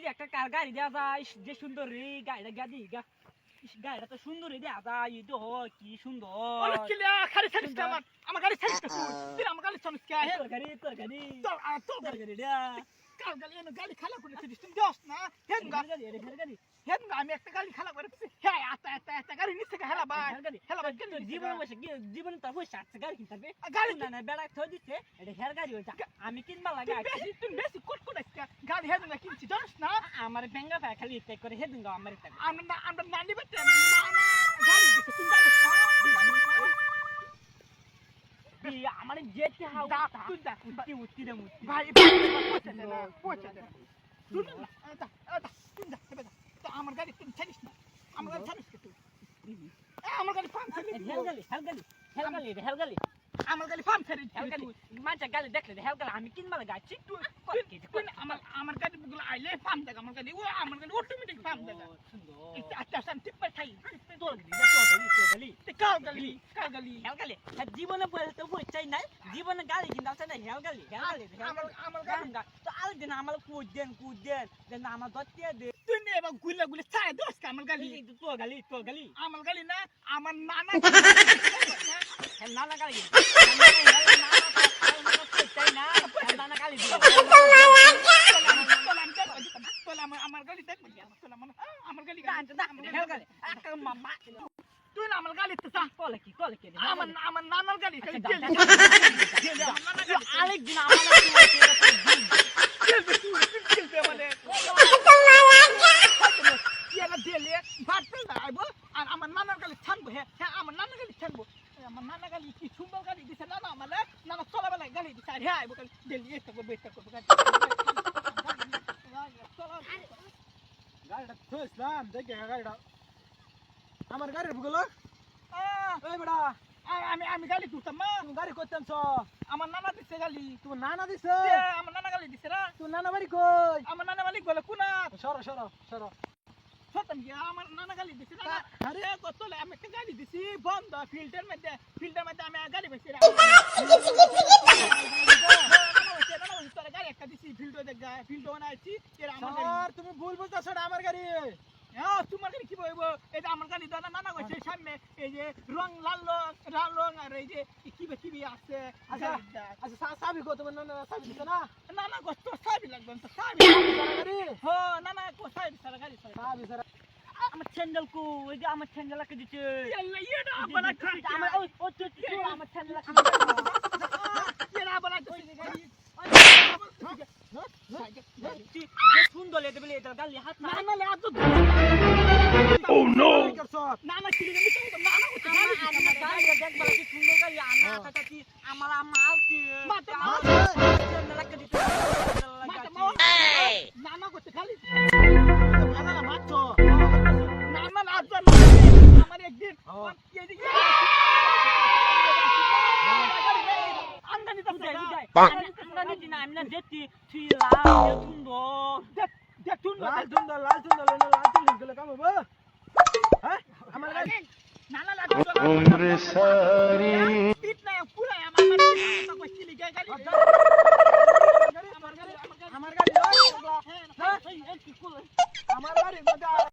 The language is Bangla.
একটা কার গাড়ি দেওয়া যায় যে সুন্দর রে গাড়িটা গাড়ি গাড়িটা তো সুন্দর রে দেওয়া যায় এই তো কি সুন্দর খালি ছাড়িস আমার গাড়ি ছাড়িস তুই আমার গাড়ি ছাড়িস কে তোর গাড়ি তোর গাড়ি দেয়া কার গাড়ি এনে গাড়ি খালা করে ছাড়িস তুই দোস না হেন গাড়ি আমি একটা গাড়ি খালা করে হ্যাঁ আতা গাড়ি নিচে হেলা ভাই হেলা ভাই জীবন বসে জীবন তো বসে আছে গাড়ি কিনতে গাড়ি না বেড়া থই দিচ্ছে এটা হের গাড়ি হইছে আমি কিনবা লাগে তুই বেশি কোট করে গাড়ি হেন না কিনছি জানিস না আমার বেঙ্গা পায় খালি টেক করে হেদিন গো আমার টেক আমরা নানি বেতে না গাড়ি দেখে তুই জানিস না আমার যেতে হাও তুই যা উত্তি রে মুত্তি ভাই পৌঁছে দে তুই যা তো আমার গাড়ি তুই ছাড়িস না আমার গাড়ি ছাড়িস তুই আমার গাড়ি ফার্ম ছাড়িস হেলগালি আমার গাড়ি ফার্ম ছাড়িস মাঝে গালি দেখলে হেলগালি আমি কিনবা লাগে আছি তুই আমার গাড়ি বুগলা আইলে ফার্ম দেখ আমার গাড়ি অটোমেটিক ফার্ম দেখ আচ্ছা সান টিপ পাই তোর গালি কাল গালি হেলগালি জীবনে তো চাই নাই জীবনে গাড়ি কিনতে আছে না হেলগালি আমার গাড়ি তো আরেকদিন আমার কুদ দেন আমার দত্তিয়া দে তুই নে এবার গুলে ছায় দোস আমার গাড়ি তোর গালি আমার গাড়ি না আমার নানা নানা গালি নানা গালি আমার গাড়ি দেখ আমার গাড়ি মামা তুই না আমার গাড়ি তো কলে কি আমার নানার গাড়ি আরেকদিন আমার নানার গাড়ি ছাড়বো হ্যাঁ আমার নানার গাড়ি ছাড়বো আমার নানা গাড়ি কি সুন্দর গাড়ি দিছে নানা আমার নানা চলাবেলায় গাড়ি দিছে আর হ্যাঁ ডেলি এটা করবো গাড়িটা খুঁজলাম দেখে গাড়িটা আমার গাড়ির ভুগলো এই বেড়া আমি গাড়ি তুলতাম মা তুমি গাড়ি করতাম আমার নানা দিছে গাড়ি তোমার নানা দিছে আমার নানা গাড়ি দিছে না তোর নানা বাড়ি কই আমার নানা মালিক বলে কোনা সরো সত্যি কি আমার নানা গাড়ি দিছে না আরে কত আমি একটা গাড়ি দিছি বন্ধ ফিল্টার মধ্যে আমি গাড়ি বেশি গাড়ি একটা দিছি ফিল্টার বানাইছি এর আমার গাড়ি তুমি ভুল বলতেছো এটা আমার গাড়ি হ্যাঁ তোমার গাড়ি কি বলবো এটা আমার গাড়ি দাদা নানা কইছে সামনে এই যে রং লাল রং আর এই যে কি আছে আচ্ছা সাবি কো তোমার নানা সাবি দিছে না নানা কষ্ট সাবি লাগবে তো সাবি গাড়ি হ্যাঁ নানা কো সাবি সারা গাড়ি সাবি সারা আমার স্যান্ডেল কো ওই যে আমার স্যান্ডেল কে দিছে ইয়াল্লা ইয়েটা বলা খাই আমার ওই আমার স্যান্ডেল কে ইয়েটা বলা গাড়ি যে সুন্দর লেতে বলে এটা গালি হাত না নানা লে আতো ও নো নানা কি নানা কত আমার গালি দেখবা কি সুন্দর গালি আনা কাটাতি আমার আম্মা আলতি মাতে স্যান্ডেল কে দিছে নানা কত খালি নানা মাছ নানা আতো আমার একদিন আমদানি তো আমদানি দিন আমি না যেতি ছিলা সুন্দর লাল সুন্দর গেলে কাম হবে হ্যাঁ আমার গাড়ি নানা লাগবে ইতনা পুরা আমার কইছিলি গাড়ি আমার গাড়ি